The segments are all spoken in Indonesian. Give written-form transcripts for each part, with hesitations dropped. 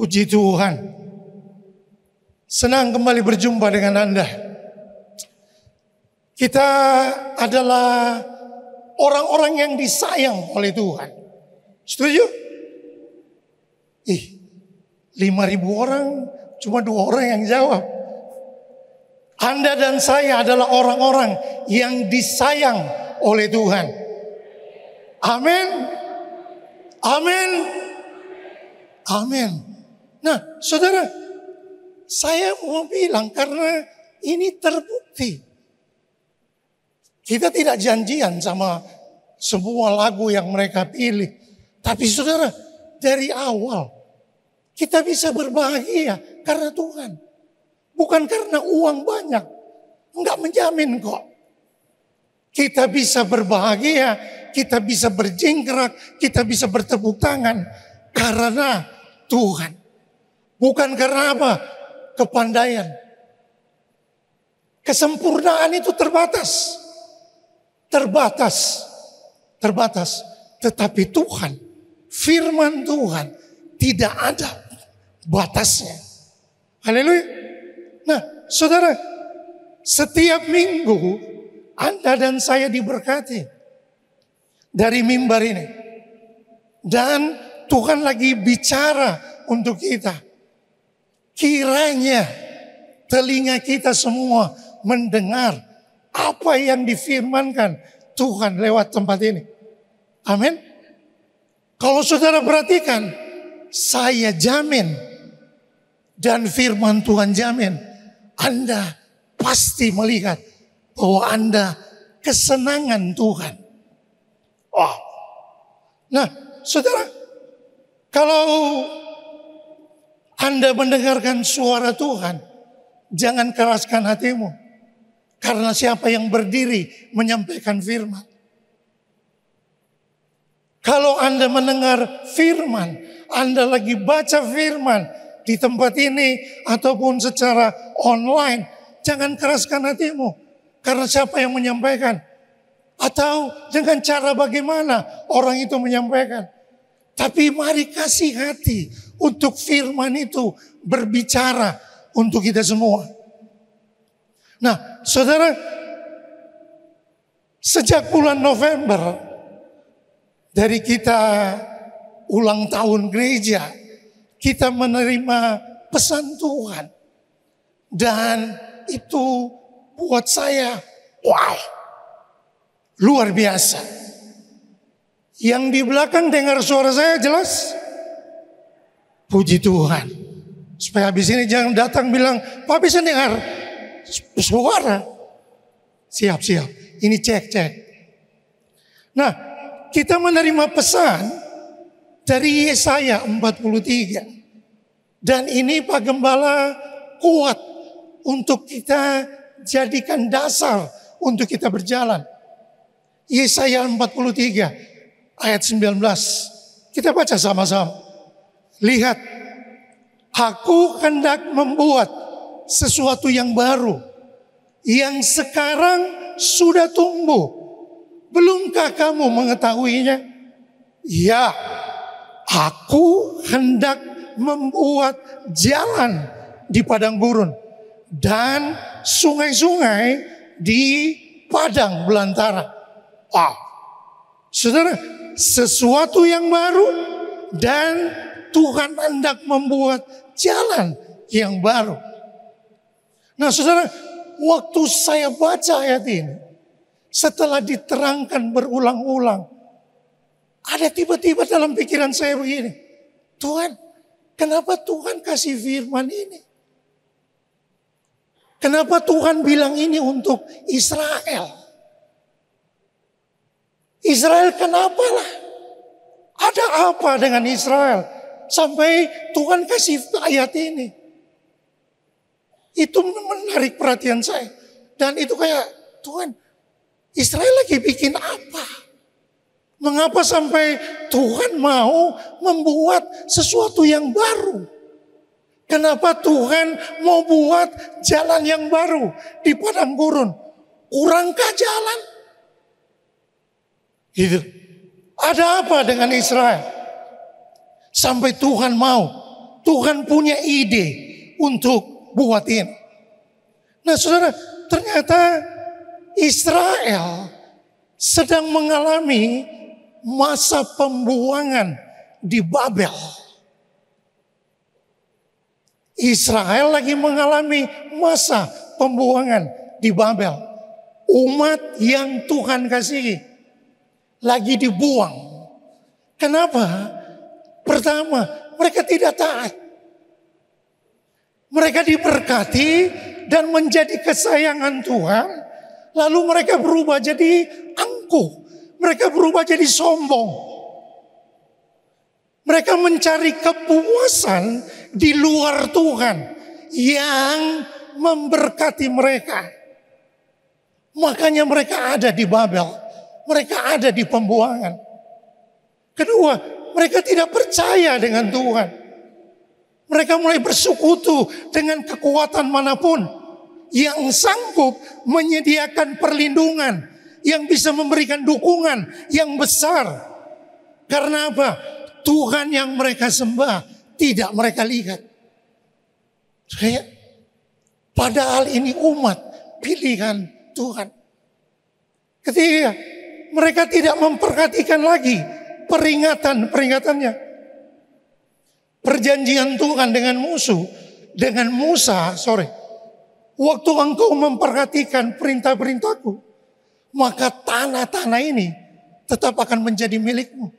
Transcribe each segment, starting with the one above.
Puji Tuhan. Senang kembali berjumpa dengan Anda. Kita adalah orang-orang yang disayang oleh Tuhan. Setuju? 5.000 orang, cuma 2 orang yang jawab. Anda dan saya adalah orang-orang yang disayang oleh Tuhan. Amin. Amin. Amin. Nah, saudara, saya mau bilang karena ini terbukti. Kita tidak janjian sama semua lagu yang mereka pilih. Tapi saudara, dari awal kita bisa berbahagia karena Tuhan. Bukan karena uang banyak. Enggak menjamin kok. Kita bisa berbahagia, kita bisa berjingkrak, kita bisa bertepuk tangan karena Tuhan. Bukan karena apa? Kepandaian. Kesempurnaan itu terbatas. Terbatas. Tetapi Tuhan, firman Tuhan tidak ada batasnya. Haleluya. Nah, saudara, setiap minggu Anda dan saya diberkati dari mimbar ini. Dan Tuhan lagi bicara untuk kita. Kiranya telinga kita semua mendengar apa yang difirmankan Tuhan lewat tempat ini. Amin. Kalau saudara perhatikan, saya jamin dan firman Tuhan jamin, Anda pasti melihat bahwa Anda kesenangan Tuhan. Oh. Nah, saudara, kalau Anda mendengarkan suara Tuhan, jangan keraskan hatimu. Karena siapa yang berdiri menyampaikan firman. Kalau Anda mendengar firman, Anda lagi baca firman di tempat ini ataupun secara online, jangan keraskan hatimu. Karena siapa yang menyampaikan? Atau dengan cara bagaimana orang itu menyampaikan? Tapi mari kasih hati untuk firman itu berbicara untuk kita semua. Nah, saudara, sejak bulan November dari kita ulang tahun gereja, kita menerima pesan Tuhan. Dan itu buat saya, wow, luar biasa. Yang di belakang dengar suara saya jelas? Puji Tuhan. Supaya habis ini jangan datang bilang, Pak bisa dengar suara. Siap. Ini cek. Nah, kita menerima pesan dari Yesaya 43. Dan ini Pak Gembala kuat untuk kita jadikan dasar untuk kita berjalan. Yesaya 43 ayat 19. Kita baca sama-sama. Lihat, aku hendak membuat sesuatu yang baru, yang sekarang sudah tumbuh. Belumkah kamu mengetahuinya? Ya, aku hendak membuat jalan di padang gurun dan sungai-sungai di padang belantara. Wow, saudara, sesuatu yang baru dan Tuhan hendak membuat jalan yang baru. Nah, saudara, waktu saya baca ayat ini, setelah diterangkan berulang-ulang, ada tiba-tiba dalam pikiran saya begini, Tuhan, kenapa Tuhan kasih firman ini? Kenapa Tuhan bilang ini untuk Israel? Israel kenapa lah? Ada apa dengan Israel? Sampai Tuhan kasih ayat ini. Itu menarik perhatian saya. Dan itu kayak, Tuhan, Israel lagi bikin apa? Mengapa sampai Tuhan mau membuat sesuatu yang baru? Kenapa Tuhan mau buat jalan yang baru di padang gurun? Kurangkah jalan? Gitu. Ada apa dengan Israel? Sampai Tuhan mau Tuhan punya ide untuk buat ini. Nah saudara, ternyata Israel sedang mengalami masa pembuangan di Babel. Israel lagi mengalami masa pembuangan di Babel. Umat yang Tuhan kasihi lagi dibuang. Kenapa? Pertama, mereka tidak taat. Mereka diberkati dan menjadi kesayangan Tuhan. Lalu mereka berubah jadi angkuh. Mereka berubah jadi sombong. Mereka mencari kepuasan di luar Tuhan yang memberkati mereka. Makanya mereka ada di Babel. Mereka ada di pembuangan. Kedua, mereka tidak percaya dengan Tuhan. Mereka mulai bersekutu dengan kekuatan manapun yang sanggup menyediakan perlindungan, yang bisa memberikan dukungan yang besar. Karena apa? Tuhan yang mereka sembah tidak mereka lihat. Padahal ini umat pilihan Tuhan. Ketiga, mereka tidak memperhatikan lagi peringatannya. Perjanjian Tuhan dengan Musa, waktu engkau memperhatikan perintah-perintahku, maka tanah-tanah ini tetap akan menjadi milikmu.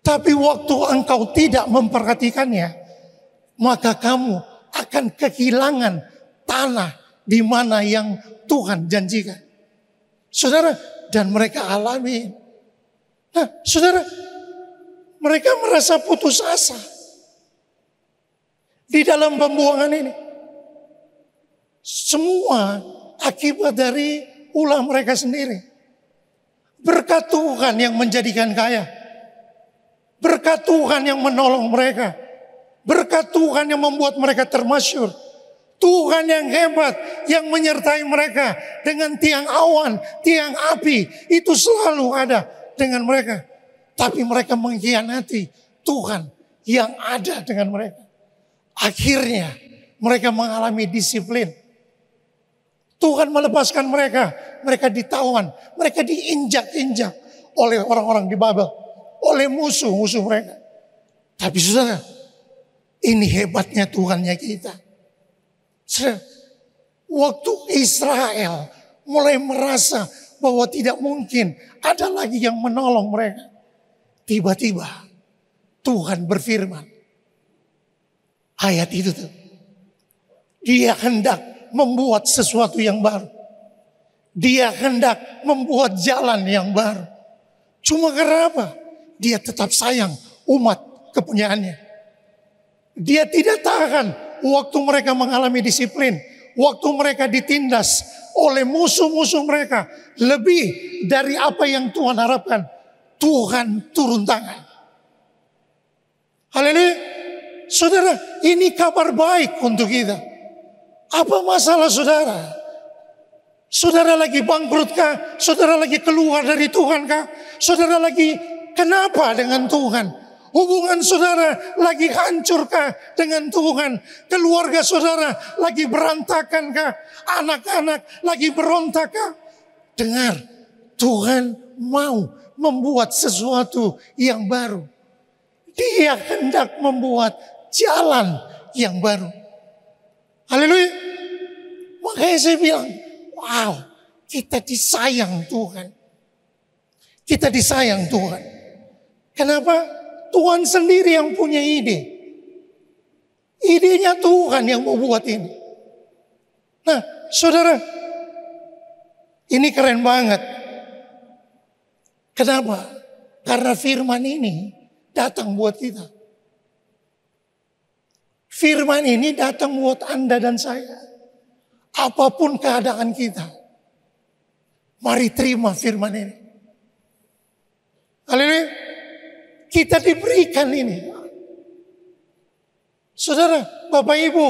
Tapi waktu engkau tidak memperhatikannya, maka kamu akan kehilangan tanah di mana yang Tuhan janjikan. Saudara, dan mereka alami. Nah, saudara, mereka merasa putus asa di dalam pembuangan ini. Semua akibat dari ulah mereka sendiri. Berkat Tuhan yang menjadikan kaya. Berkat Tuhan yang menolong mereka. Berkat Tuhan yang membuat mereka termasyur. Tuhan yang hebat yang menyertai mereka dengan tiang awan, tiang api. Itu selalu ada dengan mereka. Tapi mereka mengkhianati Tuhan yang ada dengan mereka. Akhirnya mereka mengalami disiplin. Tuhan melepaskan mereka. Mereka ditawan. Mereka diinjak-injak oleh orang-orang di Babel. Oleh musuh-musuh mereka. Tapi saudara, ini hebatnya Tuhannya kita. Saudara, waktu Israel mulai merasa bahwa tidak mungkin ada lagi yang menolong mereka. Tiba-tiba Tuhan berfirman. Ayat itu tuh. Dia hendak membuat sesuatu yang baru. Dia hendak membuat jalan yang baru. Cuma karena apa? Dia tetap sayang umat kepunyaannya. Dia tidak tahan waktu mereka mengalami disiplin. Waktu mereka ditindas oleh musuh-musuh mereka. Lebih dari apa yang Tuhan harapkan. Tuhan turun tangan. Haleluya. Saudara, ini kabar baik untuk kita. Apa masalah saudara? Saudara lagi bangkrut kah? Saudara lagi keluar dari Tuhan kah? Saudara lagi kenapa dengan Tuhan? Hubungan saudara lagi hancur kah dengan Tuhan? Keluarga saudara lagi berantakan kah? Anak-anak lagi berontak kah? Dengar, Tuhan mau membuat sesuatu yang baru. Dia hendak membuat jalan yang baru. Haleluya. Makanya saya bilang, wow, kita disayang Tuhan. Kita disayang Tuhan. Kenapa? Tuhan sendiri yang punya ide. Idenya Tuhan yang membuat ini. Nah, saudara, ini keren banget. Kenapa? Karena firman ini datang buat kita. Firman ini datang buat Anda dan saya. Apapun keadaan kita. Mari terima firman ini. Haleluya. Kita diberikan ini. Saudara, Bapak Ibu,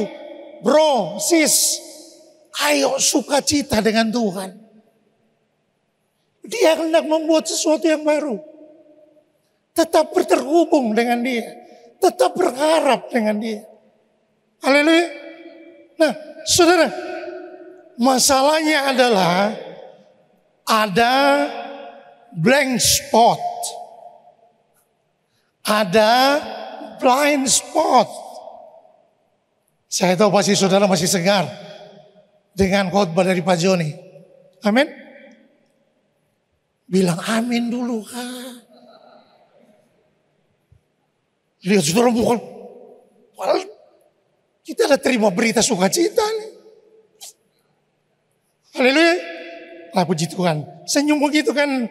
bro, sis, ayo sukacita dengan Tuhan. Dia hendak membuat sesuatu yang baru. Tetap terhubung dengan Dia. Tetap berharap dengan dia. Haleluya. Nah, saudara, masalahnya adalah ada blank spot. Ada blind spot. Saya tahu pasti saudara masih segar dengan khotbah dari Pak Joni. Amin. Bilang amin dulu kak. Lihat saudara bukan. Padahal kita ada terima berita sukacita nih. Haleluya. Lah puji Tuhan. Senyum begitu kan.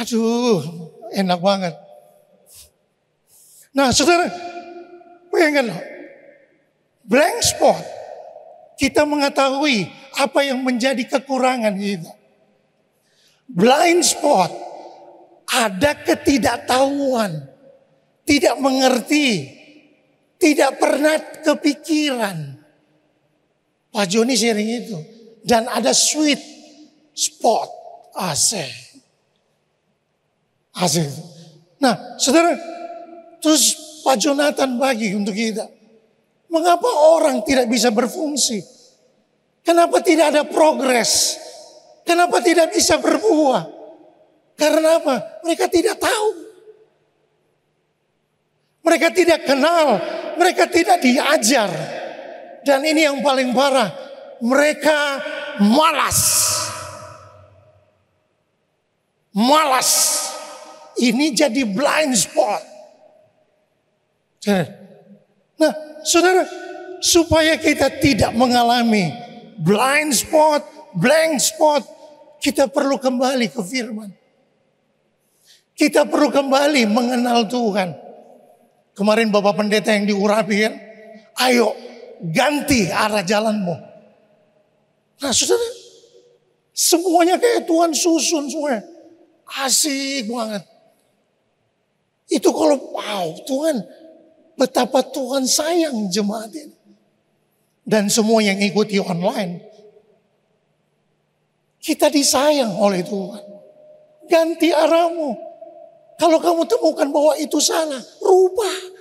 Aduh enak banget. Nah saudara. Bayangkan loh. Blank spot. Kita mengetahui apa yang menjadi kekurangan kita. Blind spot. Ada ketidaktahuan. Tidak mengerti. Tidak pernah kepikiran. Pak Joni sharing itu. Dan ada sweet spot. Asik. Asik. Nah saudara. Terus Pak Jonathan bagi untuk kita. Mengapa orang tidak bisa berfungsi? Kenapa tidak ada progres? Kenapa tidak bisa berbuah? Karena apa? Mereka tidak tahu. Mereka tidak kenal. Mereka tidak diajar. Dan ini yang paling parah. Mereka malas. Malas. Ini jadi blind spot. Nah, saudara, supaya kita tidak mengalami blind spot, blank spot, kita perlu kembali ke firman. Kita perlu kembali mengenal Tuhan. Kemarin Bapak Pendeta yang diurapi kan, ayo ganti arah jalanmu. Nah saudara, semuanya kayak Tuhan susun semua. Asik banget. Itu kalau wow Tuhan, betapa Tuhan sayang jemaat ini. Dan semua yang ikuti online. Kita disayang oleh Tuhan. Ganti arahmu. Kalau kamu temukan bahwa itu salah, rubah.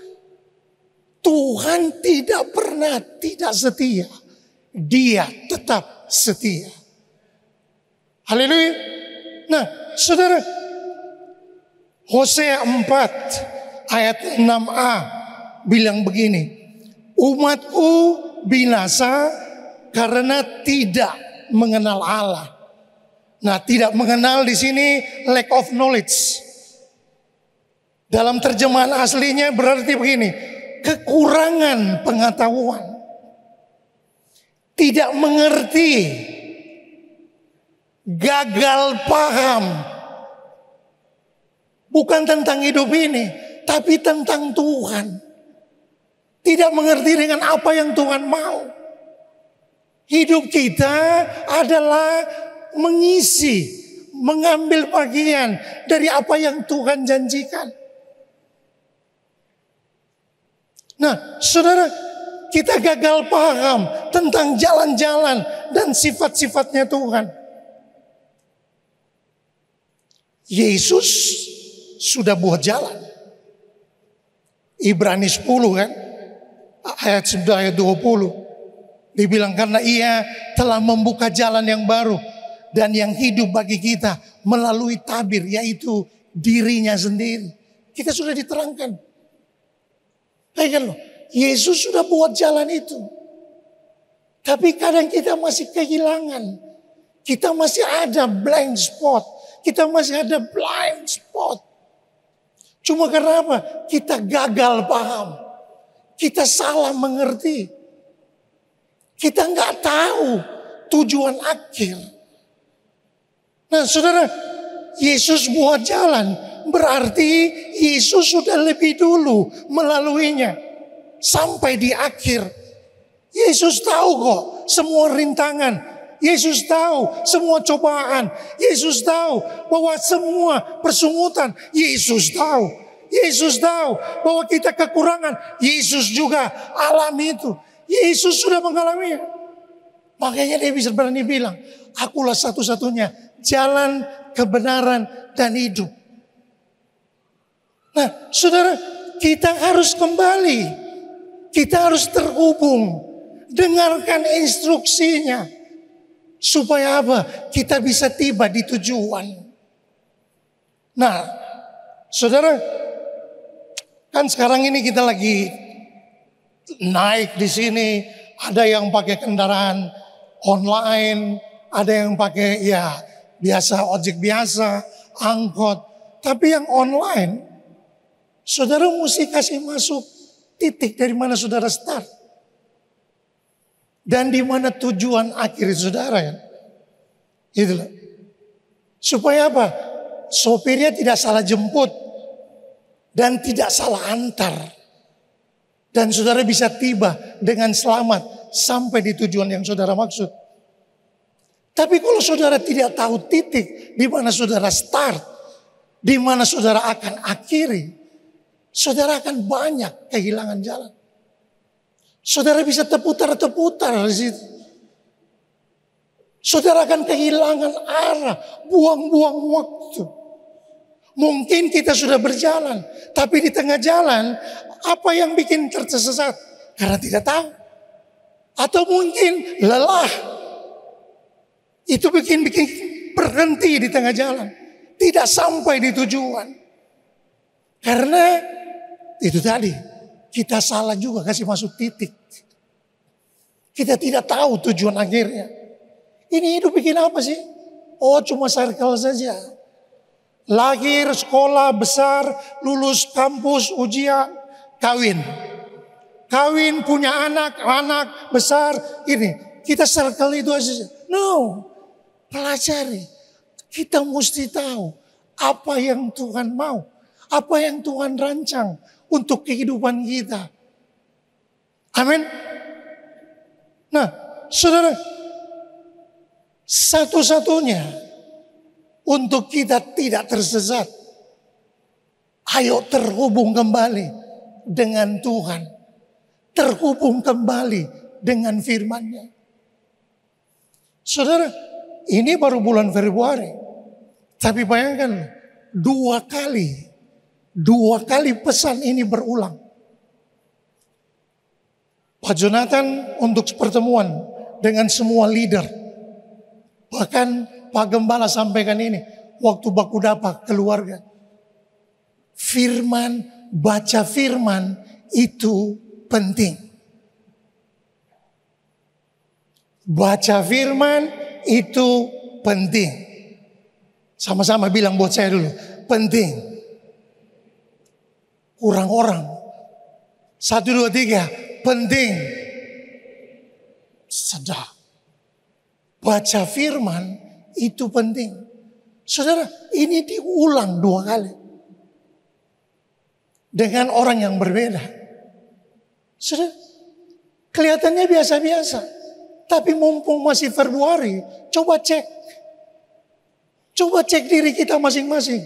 Tuhan tidak pernah tidak setia. Dia tetap setia. Haleluya. Nah, saudara, Hosea 4 ayat 6a bilang begini. Umatku binasa karena tidak mengenal Allah. Nah, tidak mengenal di sini lack of knowledge. Dalam terjemahan aslinya berarti begini, kekurangan pengetahuan. Tidak mengerti, gagal paham. Bukan tentang hidup ini, tapi tentang Tuhan. Tidak mengerti dengan apa yang Tuhan mau. Hidup kita adalah mengisi, mengambil bagian dari apa yang Tuhan janjikan. Nah, saudara, kita gagal paham tentang jalan-jalan dan sifat-sifatnya Tuhan. Yesus sudah buat jalan. Ibrani 10 kan, ayat 20. Dibilang karena ia telah membuka jalan yang baru dan yang hidup bagi kita melalui tabir, yaitu dirinya sendiri. Kita sudah diterangkan. Bayangkan loh, Yesus sudah buat jalan itu. Tapi kadang kita masih kehilangan. Kita masih ada blank spot. Kita masih ada blind spot. Cuma karena apa? Kita gagal paham. Kita salah mengerti. Kita nggak tahu tujuan akhir. Nah saudara, Yesus buat jalan. Berarti Yesus sudah lebih dulu melaluinya. Sampai di akhir. Yesus tahu kok semua rintangan. Yesus tahu semua cobaan. Yesus tahu bahwa semua persungutan. Yesus tahu. Yesus tahu bahwa kita kekurangan. Yesus juga alami itu. Yesus sudah mengalaminya. Makanya dia bisa berani bilang, akulah satu-satunya jalan, kebenaran, dan hidup. Nah, saudara, kita harus kembali. Kita harus terhubung. Dengarkan instruksinya. Supaya apa? Kita bisa tiba di tujuan. Nah, saudara, kan sekarang ini kita lagi naik di sini. Ada yang pakai kendaraan online, ada yang pakai ya biasa ojek biasa, angkot. Tapi yang online, saudara mesti kasih masuk titik dari mana saudara start. Dan di mana tujuan akhir saudara ya. Itulah. Supaya apa? Sopirnya tidak salah jemput. Dan tidak salah antar. Dan saudara bisa tiba dengan selamat sampai di tujuan yang saudara maksud. Tapi kalau saudara tidak tahu titik di mana saudara start, di mana saudara akan akhiri, saudara akan banyak kehilangan jalan. Saudara bisa terputar-terputar di situ. Saudara akan kehilangan arah, buang-buang waktu. Mungkin kita sudah berjalan, tapi di tengah jalan, apa yang bikin tersesat? Karena tidak tahu. Atau mungkin lelah. Itu bikin berhenti di tengah jalan. Tidak sampai di tujuan. Karena itu tadi, kita salah juga kasih masuk titik. Kita tidak tahu tujuan akhirnya. Ini hidup bikin apa sih? Oh, cuma circle saja. Lahir, sekolah, besar, lulus kampus, ujian, kawin. Kawin, punya anak, anak, besar, ini. Kita circle itu aja. No, pelajari. Kita mesti tahu apa yang Tuhan mau. Apa yang Tuhan rancang untuk kehidupan kita. Amin. Nah, saudara, satu-satunya untuk kita tidak tersesat, ayo terhubung kembali dengan Tuhan. Terhubung kembali dengan firman-Nya. Saudara, ini baru bulan Februari. Tapi bayangkan, dua kali pesan ini berulang. Pak Jonathan untuk pertemuan dengan semua leader. Bahkan Pak Gembala sampaikan ini waktu baku dapat keluarga. Firman, baca firman itu penting. Baca firman itu penting. Sama-sama bilang buat saya dulu, penting. Kurang orang. 1, 2, 3, penting. Sedap. Baca firman itu penting. Saudara, ini diulang 2 kali. Dengan orang yang berbeda. Saudara, kelihatannya biasa-biasa. Tapi mumpung masih Februari, coba cek. Coba cek diri kita masing-masing.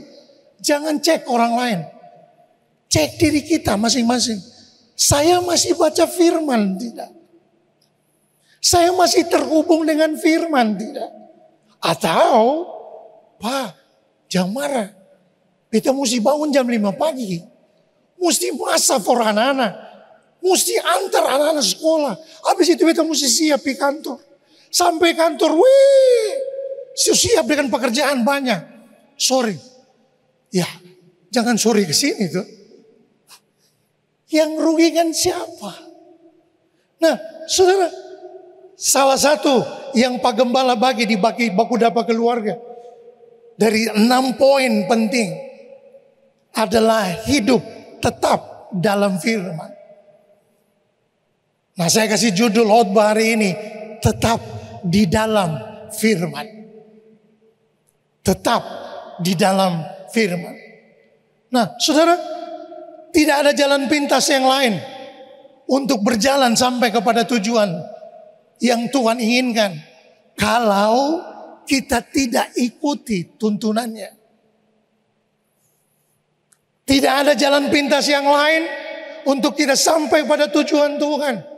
Jangan cek orang lain. Cek diri kita masing-masing. Saya masih baca firman tidak? Saya masih terhubung dengan firman tidak? Atau, Pak, jangan marah. Kita mesti bangun jam 5 pagi. Mesti masak for anak-anak. Mesti antar anak-anak sekolah. Habis itu kita mesti siap di kantor. Sampai kantor, siap dengan pekerjaan banyak. Sorry. Ya, jangan sorry ke sini tuh. Yang rugi kan siapa? Nah, saudara, salah satu yang Pak Gembala bagi di baku dapat keluarga. Dari 6 poin penting adalah hidup tetap dalam firman. Nah, saya kasih judul khotbah hari ini, tetap di dalam firman. Tetap di dalam firman. Nah, saudara, tidak ada jalan pintas yang lain untuk berjalan sampai kepada tujuan yang Tuhan inginkan kalau kita tidak ikuti tuntunannya. Tidak ada jalan pintas yang lain untuk kita sampai pada tujuan Tuhan.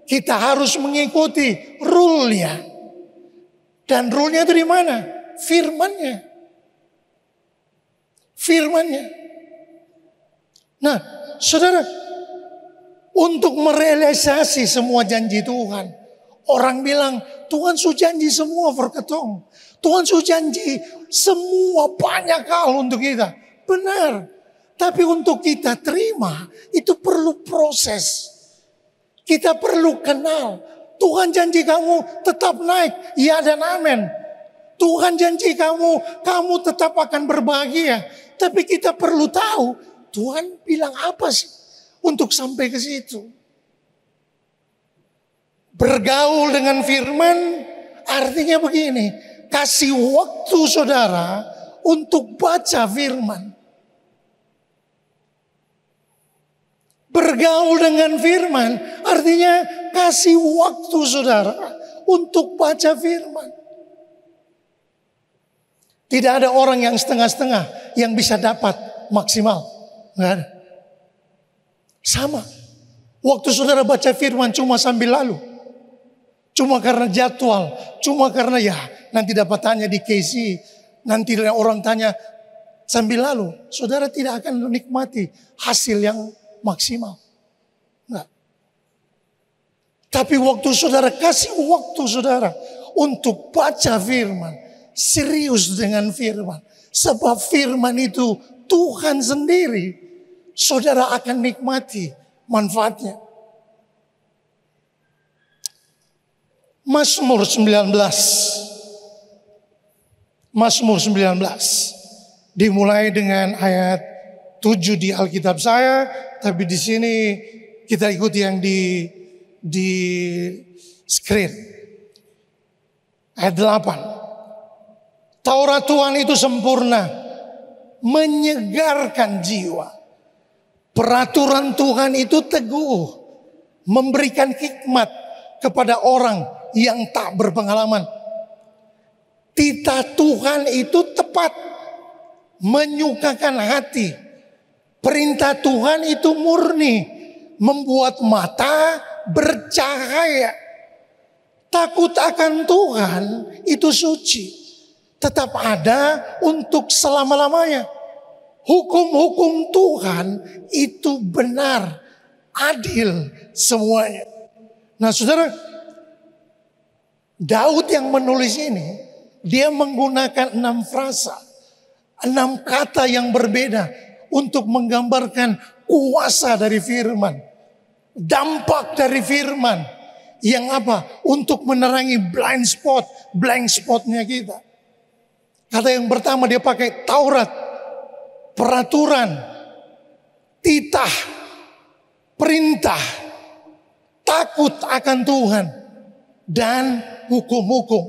Kita harus mengikuti rule-nya. Dan rule-nya itu di mana? Firman-Nya. Firman-Nya. Nah, saudara, untuk merealisasi semua janji Tuhan. Orang bilang, Tuhan sudah janji semua berketong. Tuhan sudah janji semua banyak hal untuk kita. Benar. Tapi untuk kita terima, itu perlu proses. Kita perlu kenal. Tuhan janji kamu tetap naik. Ya dan amin. Tuhan janji kamu tetap akan berbahagia. Tapi kita perlu tahu, Tuhan bilang apa sih untuk sampai ke situ. Bergaul dengan firman artinya begini. Kasih waktu saudara untuk baca firman. Bergaul dengan firman artinya kasih waktu saudara untuk baca firman. Tidak ada orang yang setengah-setengah yang bisa dapat maksimal. Nggak ada. Sama. Waktu saudara baca firman cuma sambil lalu. Cuma karena jadwal. Cuma karena ya nanti dapat tanya di KC. Nanti orang tanya sambil lalu. Saudara tidak akan menikmati hasil yang maksimal. Enggak. Tapi waktu saudara kasih waktu saudara untuk baca firman. Serius dengan firman. Sebab firman itu Tuhan sendiri. Saudara akan nikmati manfaatnya. Mazmur 19. Mazmur 19. Dimulai dengan ayat 7 di Alkitab saya, tapi di sini kita ikuti yang di screen. Ayat 8. Taurat Tuhan itu sempurna, menyegarkan jiwa. Peraturan Tuhan itu teguh, memberikan hikmat kepada orang yang tak berpengalaman. Titah Tuhan itu tepat, menyukakan hati. Perintah Tuhan itu murni, membuat mata bercahaya. Takut akan Tuhan itu suci, tetap ada untuk selama-lamanya. Hukum-hukum Tuhan itu benar, adil semuanya. Nah saudara, Daud yang menulis ini, dia menggunakan 6 frasa, 6 kata yang berbeda untuk menggambarkan kuasa dari firman. Dampak dari firman. Yang apa? Untuk menerangi blind spotnya kita. Kata yang pertama dia pakai Taurat, peraturan, titah, perintah, takut akan Tuhan, dan hukum-hukum.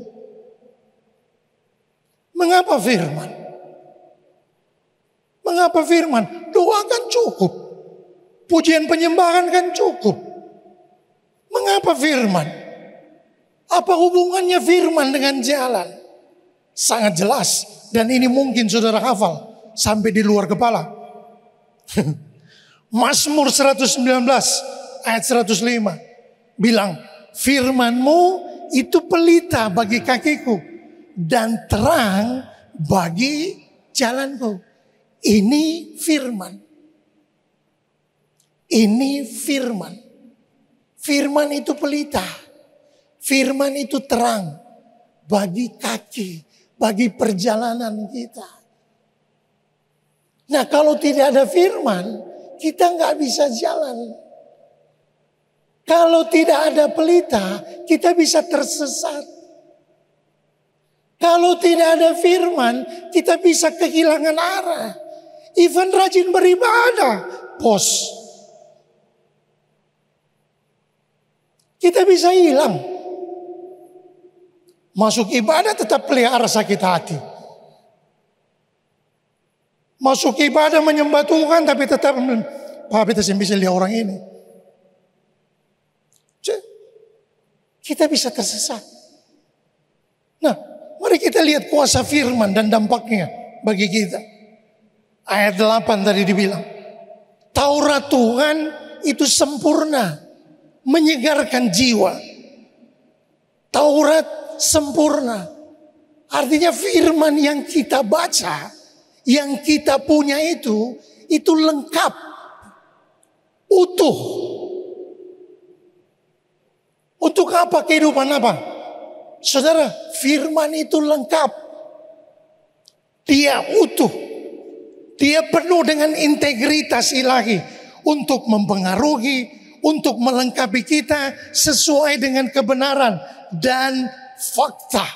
Mengapa firman? Mengapa firman? Doa kan cukup. Pujian penyembahan kan cukup. Mengapa firman? Apa hubungannya firman dengan jalan? Sangat jelas. Dan ini mungkin saudara hafal sampai di luar kepala. Mazmur 119 ayat 105 bilang, firman-Mu itu pelita bagi kakiku dan terang bagi jalanku. Ini firman. Ini firman. Firman itu pelita. Firman itu terang bagi kaki, bagi perjalanan kita. Nah kalau tidak ada firman, kita nggak bisa jalan. Kalau tidak ada pelita, kita bisa tersesat. Kalau tidak ada firman, kita bisa kehilangan arah. Even rajin beribadah, bos. Kita bisa hilang. Masuk ibadah tetap pelihara sakit hati. Masuk ibadah menyembah Tuhan tapi tetap Pak kita bisa lihat orang ini. Kita bisa tersesat. Nah, mari kita lihat kuasa firman dan dampaknya bagi kita. Ayat 8 tadi dibilang, Taurat Tuhan itu sempurna, menyegarkan jiwa. Taurat sempurna. Artinya firman yang kita baca, yang kita punya itu lengkap. utuh. Untuk apa kehidupan apa? Saudara, firman itu lengkap. Dia utuh. Dia penuh dengan integritas ilahi untuk mempengaruhi, untuk melengkapi kita sesuai dengan kebenaran dan fakta.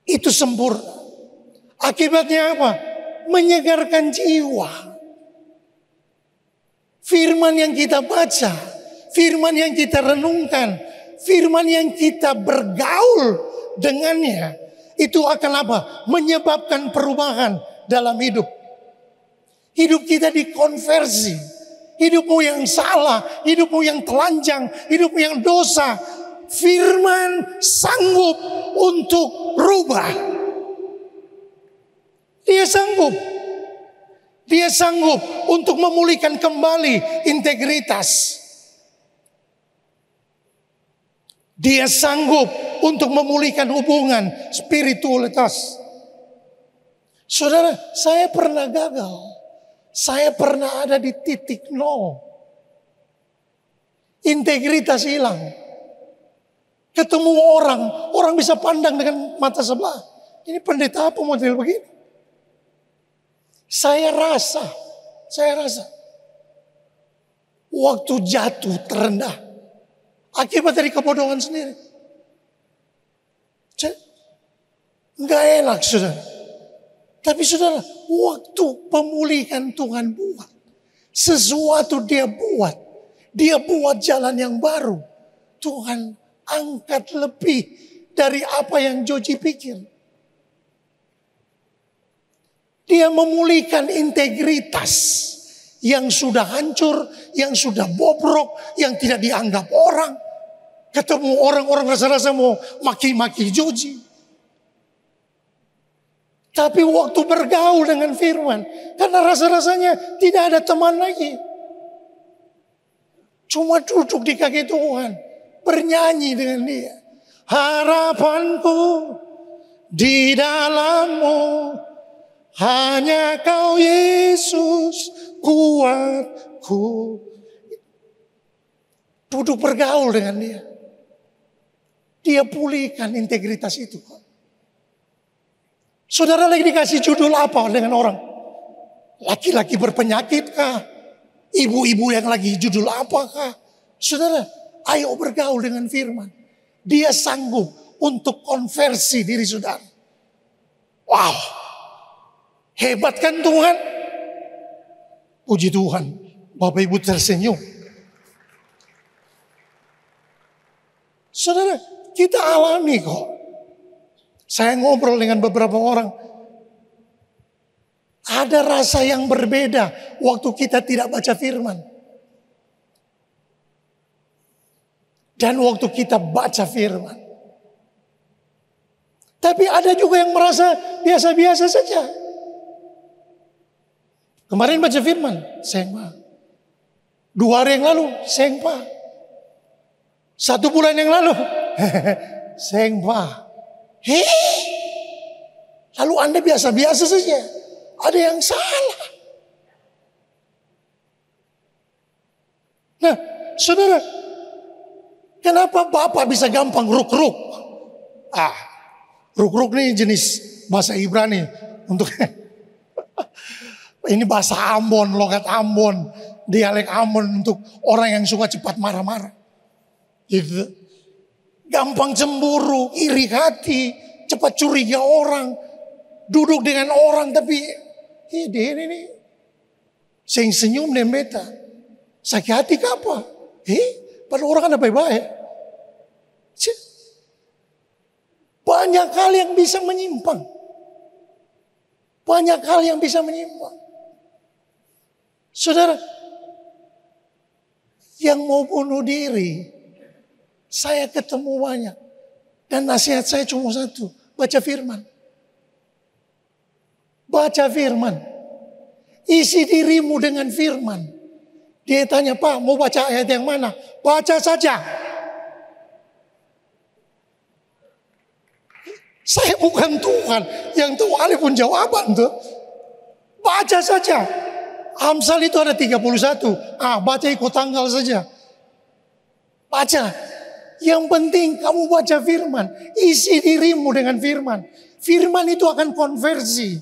Itu sempurna. Akibatnya apa? Menyegarkan jiwa. Firman yang kita baca, firman yang kita renungkan, firman yang kita bergaul dengannya, itu akan apa? Menyebabkan perubahan dalam hidup. Hidup kita dikonversi. Hidupmu yang salah, hidupmu yang telanjang, hidupmu yang dosa, firman sanggup untuk rubah. Dia sanggup. Dia sanggup untuk memulihkan kembali integritas. Dia sanggup untuk memulihkan hubungan spiritualitas. Saudara, saya pernah gagal. Saya pernah ada di titik nol. Integritas hilang. Ketemu orang bisa pandang dengan mata sebelah. Ini pendeta apa model begini? Saya rasa waktu jatuh terendah akibat dari kebodohan sendiri. Enggak enak, saudara. Tapi saudara, waktu pemulihan Tuhan buat. Sesuatu dia buat. Dia buat jalan yang baru. Tuhan angkat lebih dari apa yang Joji pikir. Dia memulihkan integritas yang sudah hancur, yang sudah bobrok, yang tidak dianggap orang. Ketemu orang-orang rasa-rasa mau maki-maki Joji. Tapi waktu bergaul dengan firman, karena rasa-rasanya tidak ada teman lagi. Cuma duduk di kaki Tuhan, bernyanyi dengan dia. Harapanku di dalam-Mu, hanya Kau Yesus kuatku. Duduk bergaul dengan dia. Dia pulihkan integritas itu. Saudara lagi dikasih judul apa dengan orang? Laki-laki berpenyakit kah? Ibu-ibu yang lagi judul apakah? Saudara, ayo bergaul dengan firman. Dia sanggup untuk konversi diri saudara. Wow, hebat kan Tuhan? Puji Tuhan, Bapak Ibu tersenyum. Saudara, kita alami kok. Saya ngobrol dengan beberapa orang. Ada rasa yang berbeda waktu kita tidak baca firman. Dan waktu kita baca firman. Tapi ada juga yang merasa biasa-biasa saja. Kemarin baca firman, sengpa. 2 hari yang lalu, sengpa. 1 bulan yang lalu, sengpa. Lalu Anda biasa-biasa saja. Ada yang salah. Nah, saudara, kenapa Bapak bisa gampang ruk-ruk? Ruk-ruk ini jenis bahasa Ibrani untuk ini bahasa Ambon, logat Ambon, dialek Ambon untuk orang yang suka cepat marah-marah. Gitu. Gampang cemburu, iri hati, cepat curiga orang, duduk dengan orang tapi dia ini sing senyum dan beta, sakit hati ke apa? Pada orang kan baik-baik. Banyak hal yang bisa menyimpang. Banyak hal yang bisa menyimpang. Saudara, yang mau bunuh diri, saya ketemu banyak. Dan nasihat saya cuma satu. Baca firman. Baca firman. Isi dirimu dengan firman. Dia tanya, Pak mau baca ayat yang mana? Baca saja. Saya bukan Tuhan. Yang Tuhan pun jawaban tuh. Baca saja. Amsal itu ada 31. Baca ikut tanggal saja. Baca. Yang penting kamu baca firman. Isi dirimu dengan firman. Firman itu akan konversi.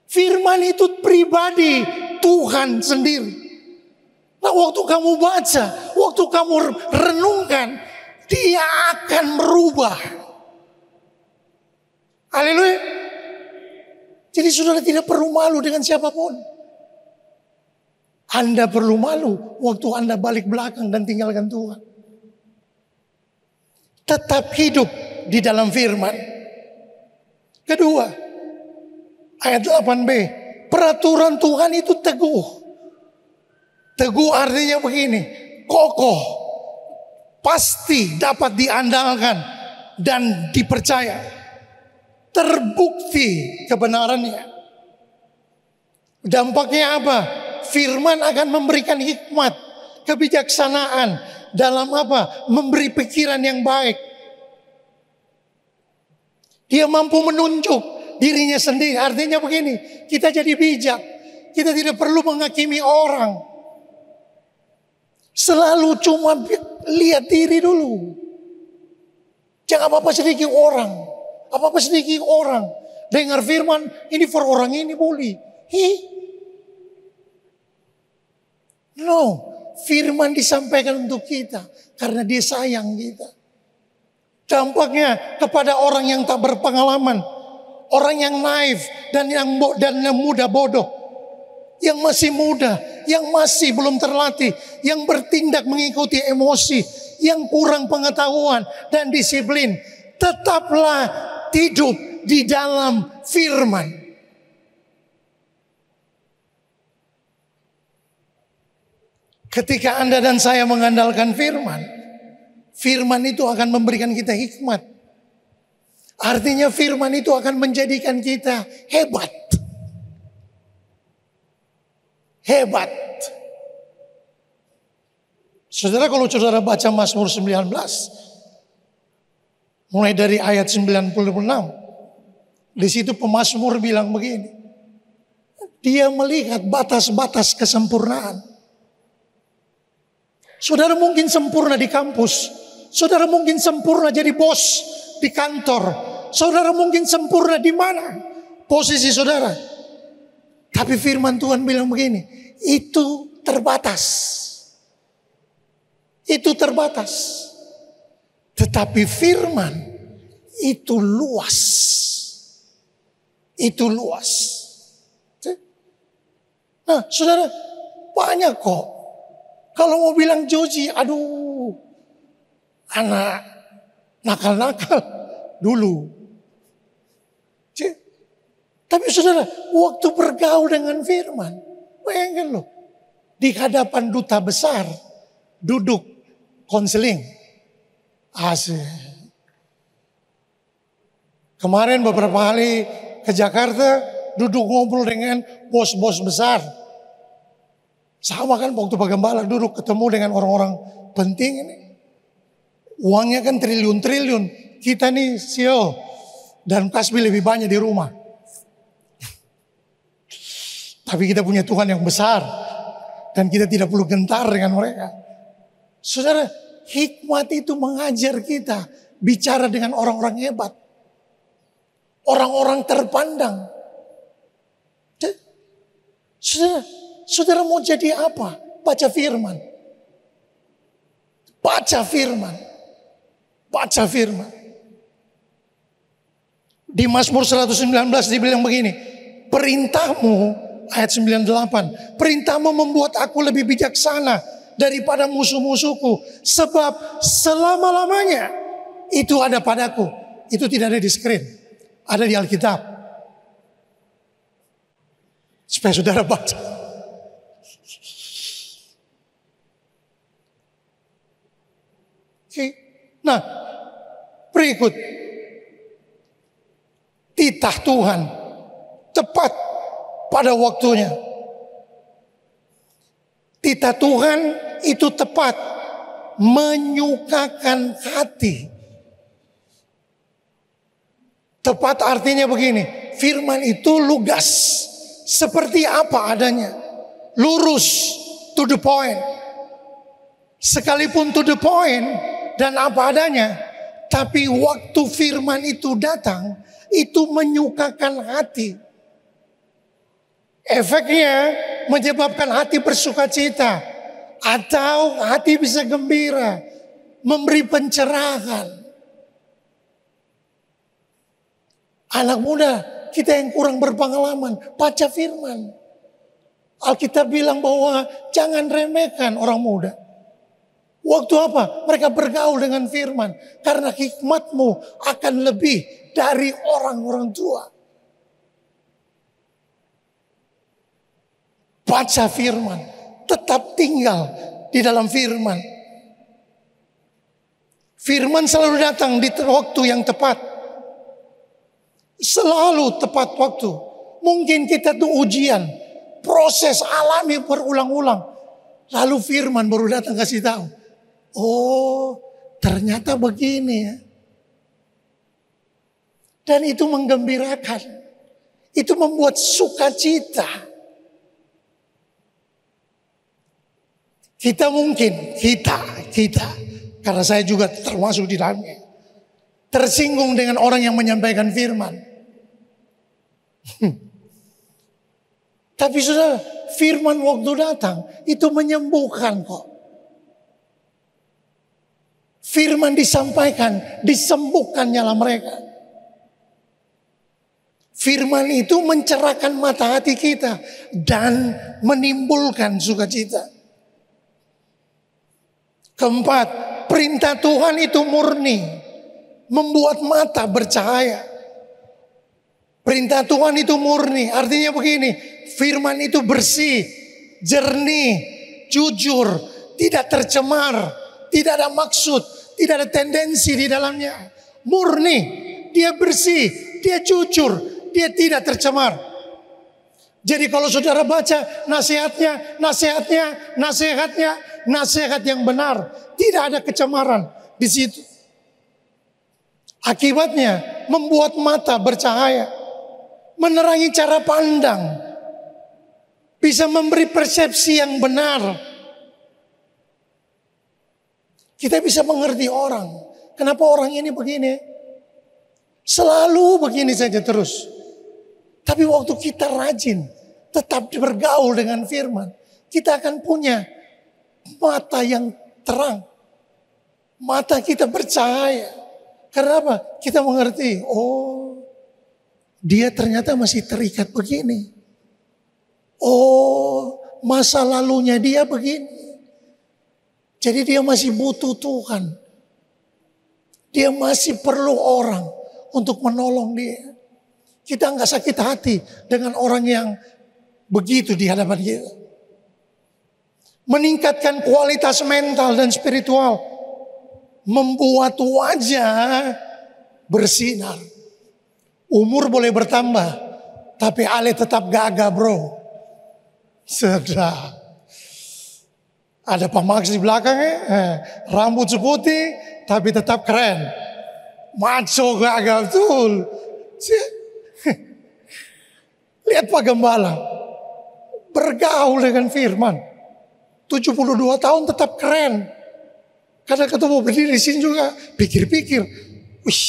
Firman itu pribadi Tuhan sendiri. Nah, waktu kamu baca, waktu kamu renungkan, dia akan merubah. Haleluya. Jadi saudara tidak perlu malu dengan siapapun. Anda perlu malu waktu Anda balik belakang dan tinggalkan Tuhan. Tetap hidup di dalam firman. Kedua, ayat 8b. Peraturan Tuhan itu teguh. Teguh artinya begini. Kokoh. Pasti dapat diandalkan dan dipercaya. Terbukti kebenarannya. Dampaknya apa? Firman akan memberikan hikmat, kebijaksanaan dalam apa? Memberi pikiran yang baik. Dia mampu menunjuk dirinya sendiri. Artinya begini, kita jadi bijak. Kita tidak perlu menghakimi orang. Selalu cuma lihat diri dulu. Jangan apa-apa sedikit orang. Apa-apa sedikit orang. Dengar firman, ini for orang ini boleh. No, firman disampaikan untuk kita. Karena dia sayang kita. Dampaknya kepada orang yang tak berpengalaman. Orang yang naif dan yang muda bodoh. Yang masih muda, yang masih belum terlatih. Yang bertindak mengikuti emosi. Yang kurang pengetahuan dan disiplin. Tetaplah hidup di dalam firman. Ketika Anda dan saya mengandalkan firman, firman itu akan memberikan kita hikmat. Artinya firman itu akan menjadikan kita hebat. Hebat. Saudara, kalau saudara baca Mazmur 19, mulai dari ayat 96, di situ pemazmur bilang begini. Dia melihat batas-batas kesempurnaan. Saudara mungkin sempurna di kampus. Saudara mungkin sempurna jadi bos di kantor. Saudara mungkin sempurna di mana posisi saudara. Tapi firman Tuhan bilang begini, itu terbatas. Itu terbatas. Tetapi firman itu luas. Itu luas. Nah, saudara, banyak kok. Kalau mau bilang Joji, aduh, anak nakal-nakal dulu. Tapi saudara, waktu bergaul dengan firman, bayangkan loh, di hadapan duta besar, duduk konseling. Asik. Kemarin beberapa kali ke Jakarta, duduk ngobrol dengan bos-bos besar. Sama kan waktu Pak Gembala duduk ketemu dengan orang-orang penting ini. Uangnya kan triliun-triliun. Kita nih CEO dan Kasbi lebih banyak di rumah. Tapi kita punya Tuhan yang besar. Dan kita tidak perlu gentar dengan mereka. Saudara, hikmat itu mengajar kita bicara dengan orang-orang hebat. Orang-orang terpandang. Saudara mau jadi apa? Baca firman. Baca firman. Baca firman. Di Mazmur 119 dibilang begini. Perintahmu, ayat 98. Perintahmu membuat aku lebih bijaksana daripada musuh-musuhku. Sebab selama-lamanya itu ada padaku. Itu tidak ada di screen. Ada di Alkitab. Supaya saudara baca. Nah, berikut. Titah Tuhan tepat pada waktunya. Titah Tuhan itu tepat menyukakan hati. Tepat artinya begini, firman itu lugas seperti apa adanya. lurus, to the point. Sekalipun to the point dan apa adanya, tapi waktu firman itu datang, itu menyukakan hati. Efeknya menyebabkan hati bersukacita atau hati bisa gembira, memberi pencerahan. Anak muda, kita yang kurang berpengalaman, baca firman. Alkitab bilang bahwa jangan remehkan orang muda. Waktu apa? Mereka bergaul dengan firman. Karena hikmatmu akan lebih dari orang-orang tua. Baca firman. Tetap tinggal di dalam firman. Firman selalu datang di waktu yang tepat. Selalu tepat waktu. Mungkin kita tuh ujian. Proses alami berulang-ulang. Lalu firman baru datang kasih tahu. Oh, ternyata begini ya. Dan itu menggembirakan. Itu membuat sukacita. Kita karena saya juga termasuk di dalamnya, tersinggung dengan orang yang menyampaikan firman. Tapi sudah firman waktu datang itu menyembuhkan kok. Firman disampaikan, disembuhkan nyala mereka. Firman itu mencerahkan mata hati kita dan menimbulkan sukacita. Keempat, perintah Tuhan itu murni, membuat mata bercahaya. Perintah Tuhan itu murni, artinya begini, firman itu bersih, jernih, jujur, tidak tercemar, tidak ada maksud, tidak ada tendensi di dalamnya. Murni, dia bersih, dia jujur, dia tidak tercemar. Jadi kalau saudara baca nasihatnya, nasihat yang benar, tidak ada kecemaran di situ. Akibatnya membuat mata bercahaya, menerangi cara pandang, bisa memberi persepsi yang benar. Kita bisa mengerti orang. Kenapa orang ini begini? Selalu begini saja terus. Tapi waktu kita rajin, tetap bergaul dengan firman, kita akan punya mata yang terang. Mata kita bercahaya. Karena apa? Kita mengerti, oh dia ternyata masih terikat begini. Oh masa lalunya dia begini. Jadi dia masih butuh Tuhan. Dia masih perlu orang untuk menolong dia. Kita nggak sakit hati dengan orang yang begitu di hadapan kita. Meningkatkan kualitas mental dan spiritual. Membuat wajah bersinar. Umur boleh bertambah, tapi ale tetap gagah bro. Sedap. Ada Pak Max di belakangnya, rambut seputih tapi tetap keren. Maco gagah betul. Lihat Pak Gembala, bergaul dengan firman. 72 tahun tetap keren. Kadang ketemu berdiri di sini juga, pikir-pikir, wih,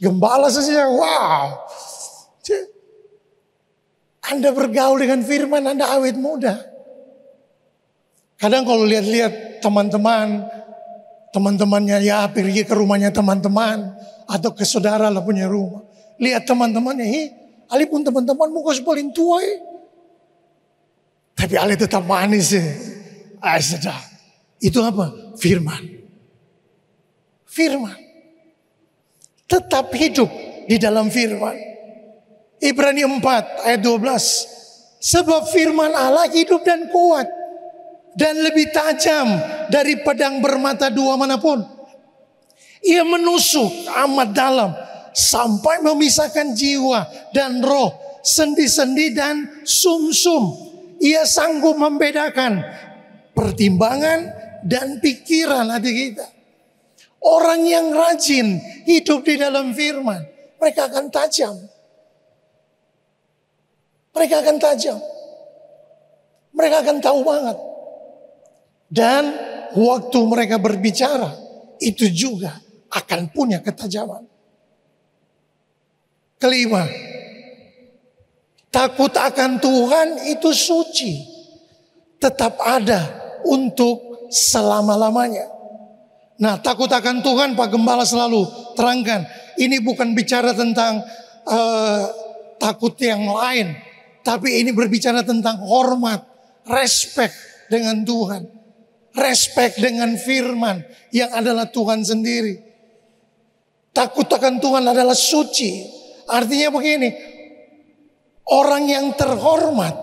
gembala saja, wow. Anda bergaul dengan firman, Anda awet muda. Kadang kalau lihat-lihat teman-temannya ya pergi ke rumahnya teman-teman atau ke saudara lah punya rumah. Lihat teman-temannya, Ali pun teman-temanmu kau paling tua Tapi Ali tetap manis sedap. Itu apa? Firman. Firman. Tetap hidup di dalam firman. Ibrani 4 ayat 12. Sebab firman Allah hidup dan kuat. Dan lebih tajam dari pedang bermata dua manapun. Ia menusuk amat dalam. Sampai memisahkan jiwa dan roh. Sendi-sendi dan sum-sum. Ia sanggup membedakan pertimbangan dan pikiran hati kita. Orang yang rajin hidup di dalam firman. Mereka akan tajam. Mereka akan tajam. Mereka akan tahu banget. Dan waktu mereka berbicara, itu juga akan punya ketajaman. Kelima, takut akan Tuhan itu suci. Tetap ada untuk selama-lamanya. Nah, takut akan Tuhan Pak Gembala selalu terangkan. Ini bukan bicara tentang takut yang lain. Tapi ini berbicara tentang hormat, respect dengan Tuhan. Respect dengan firman yang adalah Tuhan sendiri. Takut akan Tuhan adalah suci. Artinya begini, orang yang terhormat,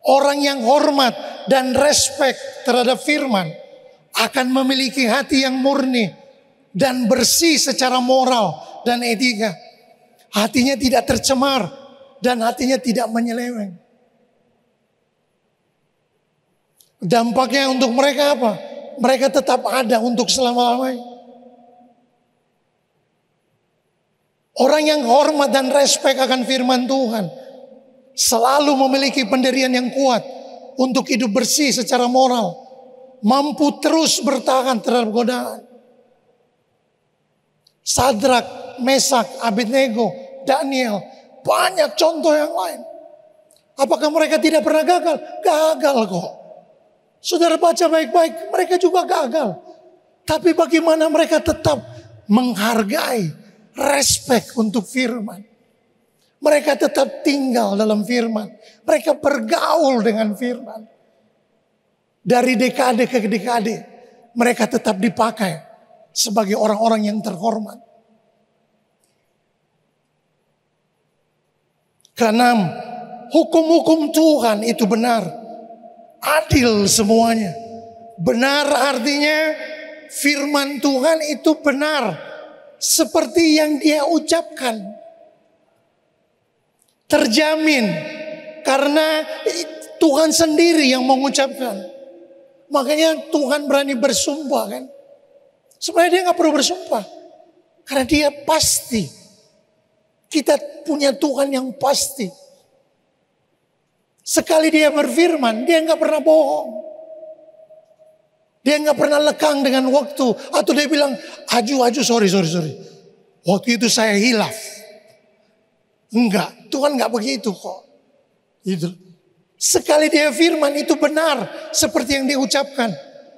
orang yang hormat dan respect terhadap firman akan memiliki hati yang murni dan bersih secara moral dan etika. Hatinya tidak tercemar dan hatinya tidak menyeleweng. Dampaknya untuk mereka apa? Mereka tetap ada untuk selama-lamanya. Orang yang hormat dan respek akan firman Tuhan selalu memiliki pendirian yang kuat untuk hidup bersih secara moral, mampu terus bertahan terhadap godaan. Sadrak, Mesak, Abednego, Daniel, banyak contoh yang lain. Apakah mereka tidak pernah gagal? Gagal kok. Saudara baca baik-baik, mereka juga gagal. Tapi bagaimana mereka tetap menghargai, respek untuk firman. Mereka tetap tinggal dalam firman. Mereka bergaul dengan firman. Dari dekade ke dekade, mereka tetap dipakai sebagai orang-orang yang terhormat. Keenam, hukum-hukum Tuhan itu benar, adil semuanya. Benar artinya firman Tuhan itu benar seperti yang Dia ucapkan. Terjamin karena Tuhan sendiri yang mengucapkan. Makanya Tuhan berani bersumpah kan. Sebenarnya Dia gak perlu bersumpah. Karena Dia pasti. Kita punya Tuhan yang pasti. Sekali Dia berfirman, Dia gak pernah bohong. Dia gak pernah lekang dengan waktu. Atau Dia bilang, aju, sorry. Waktu itu saya hilaf. Enggak, Tuhan gak begitu kok. Gitu. Sekali Dia firman itu benar seperti yang Dia ucapkan.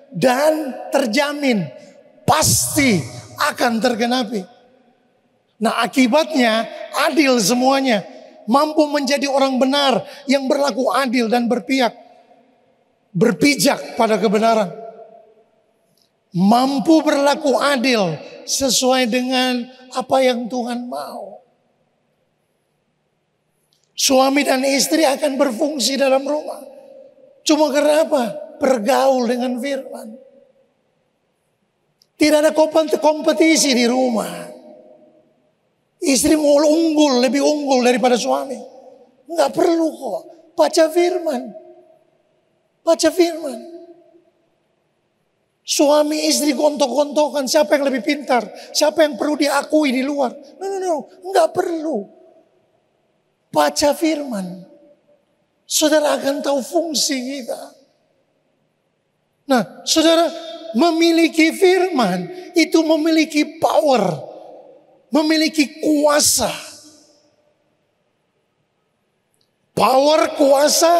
Dan terjamin pasti akan tergenapi. Nah akibatnya adil semuanya. Mampu menjadi orang benar yang berlaku adil dan berpijak pada kebenaran. Mampu berlaku adil sesuai dengan apa yang Tuhan mau. Suami dan istri akan berfungsi dalam rumah. Cuma karena apa? Bergaul dengan firman. Tidak ada kompetisi di rumah. Istri mau lebih unggul daripada suami. Enggak perlu kok. Baca firman. Baca firman. Suami istri gontok-gontokan. Siapa yang lebih pintar? Siapa yang perlu diakui di luar? No. Enggak perlu. Baca firman. Saudara akan tahu fungsi kita. Nah, saudara memiliki firman itu memiliki power, memiliki kuasa. Power, kuasa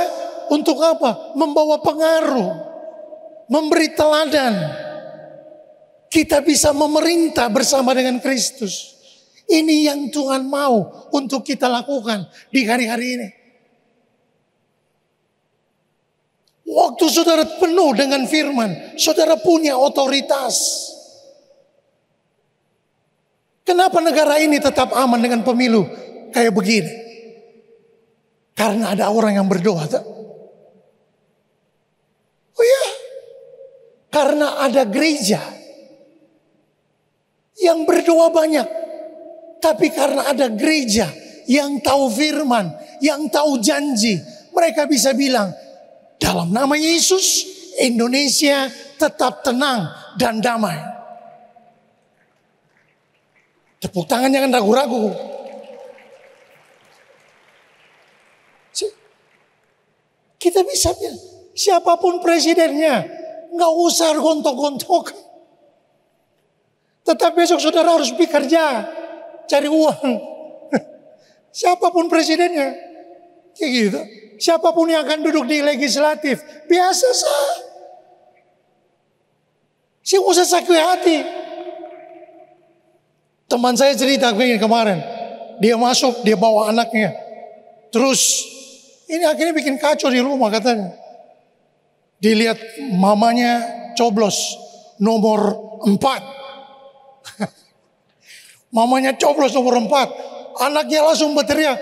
untuk apa? Membawa pengaruh, memberi teladan. Kita bisa memerintah bersama dengan Kristus. Ini yang Tuhan mau untuk kita lakukan di hari-hari ini. Waktu saudara penuh dengan firman, saudara punya otoritas. Kenapa negara ini tetap aman dengan pemilu kayak begini? Karena ada orang yang berdoa. Oh ya, karena ada gereja yang berdoa banyak. Tapi karena ada gereja yang tahu firman, yang tahu janji, mereka bisa bilang, dalam nama Yesus, Indonesia tetap tenang dan damai. Tepuk tangan jangan ragu-ragu. Kita bisa bilang, siapapun presidennya, nggak usah gontok-gontok. Tetap besok saudara harus bekerja, cari uang. Siapapun presidennya, kayak gitu. Siapapun yang akan duduk di legislatif, biasa sah. Sih nggak usah sakit hati. Teman saya cerita begini kemarin, dia masuk, dia bawa anaknya, terus ini akhirnya bikin kacau di rumah katanya. Dilihat mamanya coblos nomor 4. Mamanya coblos nomor 4. Anaknya langsung berteriak,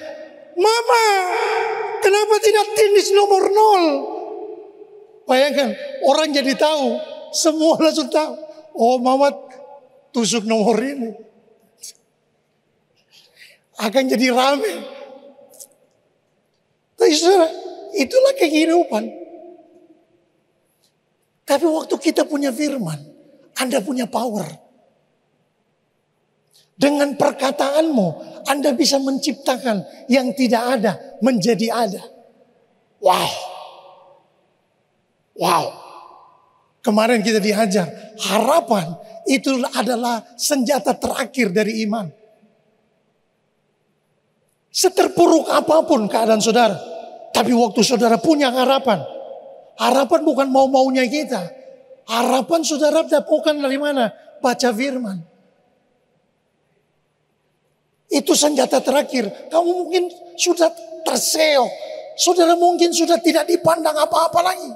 "Mama, kenapa tidak finish nomor 0?" Bayangkan, orang jadi tahu, semua langsung tahu. Oh, mama tusuk nomor ini. Akan jadi rame. Tapi saudara, itulah kehidupan. Tapi waktu kita punya firman, Anda punya power. Dengan perkataanmu, Anda bisa menciptakan yang tidak ada menjadi ada. Wow. Wow. Kemarin kita diajar, harapan itu adalah senjata terakhir dari iman. Seterpuruk apapun keadaan saudara, tapi waktu saudara punya harapan, harapan bukan mau-maunya kita. Harapan saudara dapatkan dari mana? Baca firman. Itu senjata terakhir. Kamu mungkin sudah terseok. Saudara mungkin sudah tidak dipandang apa-apa lagi.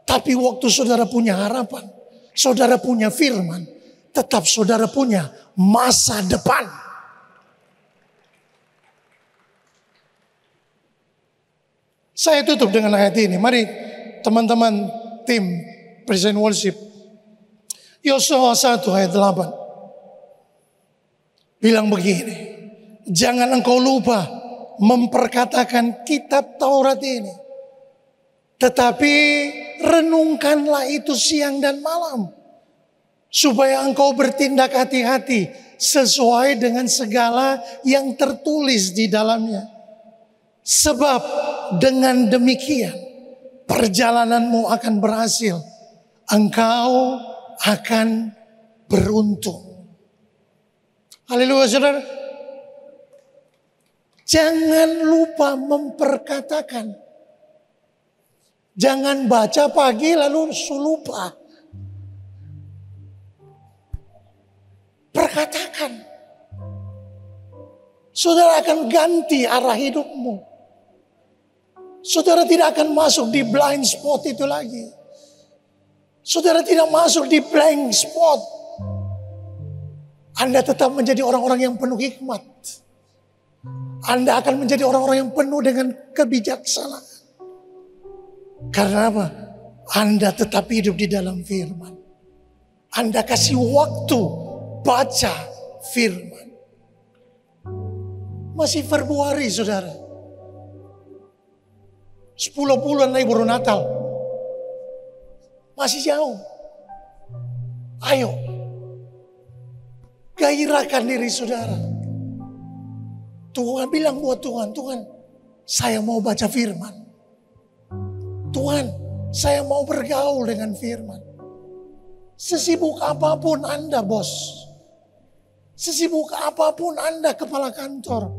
Tapi waktu saudara punya harapan, saudara punya firman, tetap saudara punya masa depan. Saya tutup dengan ayat ini. Mari teman-teman tim Present Worship. Yosua 1 ayat 8. Bilang begini. Jangan engkau lupa memperkatakan kitab Taurat ini. Tetapi renungkanlah itu siang dan malam. Supaya engkau bertindak hati-hati sesuai dengan segala yang tertulis di dalamnya. Sebab dengan demikian perjalananmu akan berhasil. Engkau akan beruntung. Haleluya saudara. Jangan lupa memperkatakan. Jangan baca pagi lalu lupa. Perkatakan. Saudara akan ganti arah hidupmu. Saudara tidak akan masuk di blind spot itu lagi. Saudara tidak masuk di blank spot. Anda tetap menjadi orang-orang yang penuh hikmat. Anda akan menjadi orang-orang yang penuh dengan kebijaksanaan. Karena apa? Anda tetap hidup di dalam firman. Anda kasih waktu baca firman. Masih Februari saudara. 10 bulan lagi baru Natal. Masih jauh. Ayo. Gairahkan diri saudara. Tuhan bilang buat Tuhan. Tuhan, saya mau baca firman. Tuhan, saya mau bergaul dengan firman. Sesibuk apapun Anda bos. Sesibuk apapun Anda kepala kantor.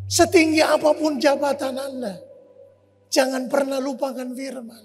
Setinggi apapun jabatan Anda. Jangan pernah lupakan firman.